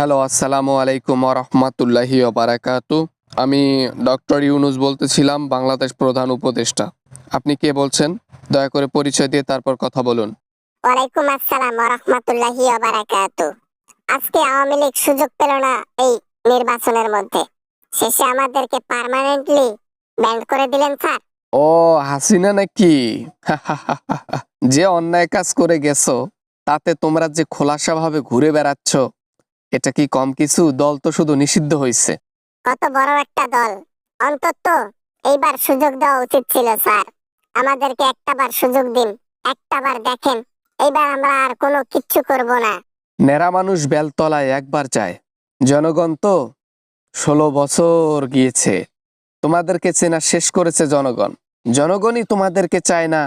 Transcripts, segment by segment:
Hello, আসসালামু আলাইকুম ওয়া রাহমাতুল্লাহি ওয়া বারাকাতু। আমি ডক্টর ইউনুস বলতেছিলাম, বাংলাদেশ প্রধান উপদেষ্টা। আপনি কে বলছেন? দয়া করে পরিচয় দিয়ে তারপর কথা বলুন। ওয়ালাইকুম আসসালাম ওয়া রাহমাতুল্লাহি ওয়া বারাকাতু। আজকে আওয়ামী লীগ সুযোগ পেল না এই নির্বাচনের মধ্যে, শেষে আমাদেরকে পার্মানেন্টলি ব্যান্ড করে দিলেন স্যার। ও, হাসিনা নাকি? যে অন্যায় কাজ করে গেছো, তাতে তোমরা যে খোলাসাভাবে ঘুরে বেড়াচ্ছ, এটা কি কম কিছু? দল তো শুধু নিষিদ্ধ হয়েছে। কত বড় একটা দল, অন্তত এইবার সুযোগ দেওয়া উচিত ছিল স্যার। আমাদেরকে একটাবার সুযোগ দিন, একটাবার দেখেন, এইবার আমরা আর কোনো কিচ্ছু করব না। নেড়া মানুষ বেলতলায় একবার যায়। জনগণ তো 16 বছর গিয়েছে। তোমাদেরকে চেনা শেষ করেছে জনগণ। জনগণই তোমাদেরকে চায় না।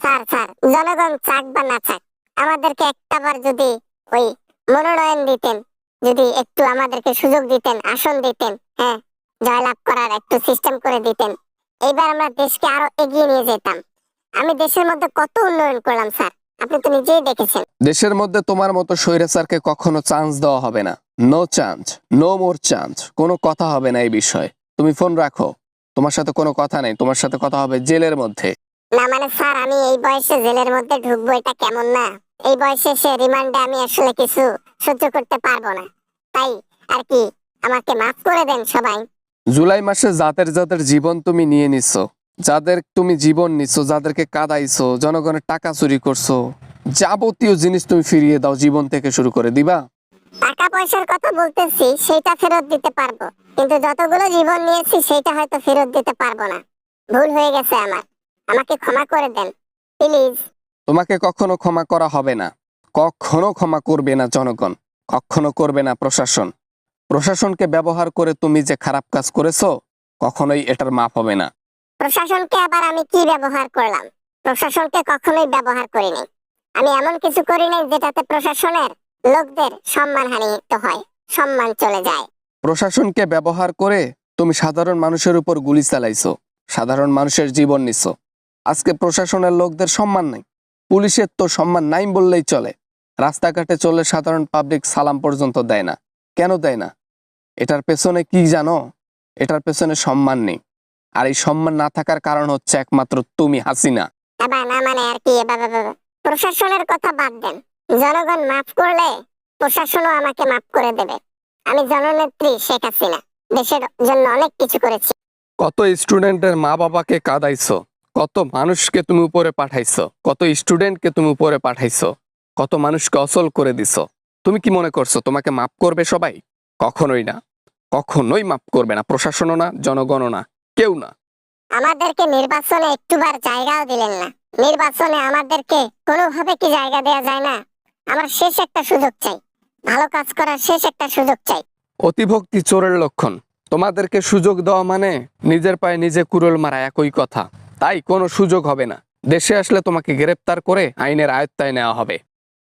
স্যার স্যার, জনগণ চাক বা না চাক, আমাদেরকে একটাবার যদি ওই মনোনয়ন দিতেন, যদি একটু আমাদেরকে সুযোগ দিতেন, আসন দিতেন, হ্যাঁ, জয়লাভ করার একটু সিস্টেম করে দিতেন, এইবার আমরা দেশকে আরো এগিয়ে নিয়ে যেতাম। আমি দেশের মধ্যে কত উন্নয়ন করলাম স্যার, আপনি তো নিজেই দেখেছেন। দেশের মধ্যে তোমার মতো স্বৈরাচারকে কখনো চান্স দেওয়া হবে না। No chance, no more chance. কোনো কথা হবে না এই বিষয়ে। তুমি ফোন রাখো। তোমার সাথে কোনো কথা নেই। তোমার সাথে কথা হবে জেলের মধ্যে। না মানে স্যার, আমি এই বয়সে জেলের মধ্যে ঢুকবো, এটা কেমন না? এই বয়সে সে রিমান্ডে আমি আসলে কিছু সহ্য করতে পারবো না, তাই আর কি, আমাকে মাফ করে দেন সবাই। জুলাই মাসে যাদের যাদের জীবন তুমি নিয়ে নিছো, যাদের তুমি জীবন নিছো, যাদেরকে কাঁদাইছো, জনগণের টাকা চুরি করছো, যাবতীয় জিনিস তুমি ফিরিয়ে দাও। জীবন থেকে শুরু করে দিবা। টাকা পয়সার কথা বলতেছি, সেটা ফেরত দিতে পারবো, কিন্তু যতগুলো জীবন নিয়েছি সেটা হয়তো ফেরত দিতে পারবো না। ভুল হয়ে গেছে আমার, আমাকে ক্ষমা করে দেন প্লিজ। তোমাকে কখনো ক্ষমা করা হবে না। কখনো ক্ষমা করবে না জনগণ। কখনো করবে না প্রশাসন। প্রশাসনকে ব্যবহার করে তুমি যে খারাপ কাজ করেছো, কখনোই এটার মাপ হবে না। প্রশাসনকে আবার আমি কি ব্যবহার করলাম? প্রশাসনকে কখনোই ব্যবহার করিনি। আমি এমন কিছু করি নাই যেটাতে প্রশাসনের লোকদের সম্মানহানি তো হয়, সম্মান চলে যায়। প্রশাসনকে ব্যবহার করে তুমি সাধারণ মানুষের উপর গুলি চালাইছো, সাধারণ মানুষের জীবন নিছো। আজকে প্রশাসনের লোকদের সম্মান নাই। পুলিশের তো সম্মান নাই বললেই চলে। রাস্তাঘাটে চলে সাধারণ পাবলিক সালাম পর্যন্ত দেয় না। কেন দেয় না? এটার পেছনে কি জানো? এটার পেছনে সম্মান নেই। আর এই সম্মান না থাকার কারণ হচ্ছে একমাত্র তুমি, হাসিনা। আবার না মানে আর কি, প্রশাসনের কথা বাদ দেন, জনগণ মাফ করলে প্রশাসনও আমাকে মাফ করে দেবে। আমি জননেত্রী শেখ হাসিনা, দেশের জন্য অনেক কিছু করেছি। কত স্টুডেন্টের মা বাবাকে কাঁদাইছো, কত মানুষকে তুমি উপরে পাঠাইছো, কত স্টুডেন্টকে তুমি উপরে পাঠাইছো, কত মানুষকে অচল করে দিছো। তুমি কি মনে করছো তোমাকে মাফ করবে সবাই? কখনোই না। কখনোই মাফ করবে না। প্রশাসনও না, জনগণও না, কেউ না। আমাদেরকে নির্বাচনে একটুবার জায়গাও দিলেন না। নির্বাচনে আমাদেরকে কোনোভাবে কি জায়গা দেওয়া যায় না? আমার শেষ একটা সুযোগ চাই, ভালো কাজ করার শেষ একটা সুযোগ চাই। অতিভক্তি চোরের লক্ষণ। তোমাদেরকে সুযোগ দেওয়া মানে নিজের পায়ে নিজে কুড়োল মারা, একই কথা। তাই কোনো সুযোগ হবে না। দেশে আসলে তোমাকে গ্রেপ্তার করে আইনের আয়ত্তায় নেওয়া হবে।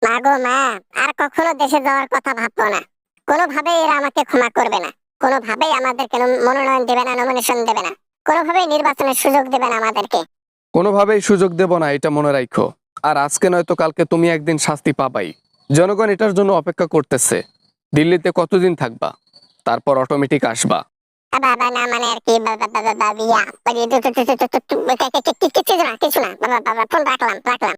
মা গো মা, আর কখনো দেশে যাওয়ার কথা ভাববো না। কোনোভাবেই এরা আমাকে ক্ষমা করবে না, কোনোভাবেই আমাদেরকে মনোনয়ন দেবে না, নমিনেশন দেবে না, কোনোভাবেই নির্বাচনের সুযোগ দেবে না আমাদেরকে। কোনোভাবেই সুযোগ দেব না, এটা মনে রাখো। আর আজকে নয়তো কালকে তুমি একদিন শাস্তি পাবাই। জনগণ এটার জন্য অপেক্ষা করতেছে। দিল্লিতে কতদিন থাকবা? তারপর অটোমেটিক আসবা। বাবা না মানে আর কি, বাবা বাবা বাবা ইয়া কিছু না কিছু না, বাবা বাবা ফোন রাখলাম রাখলাম।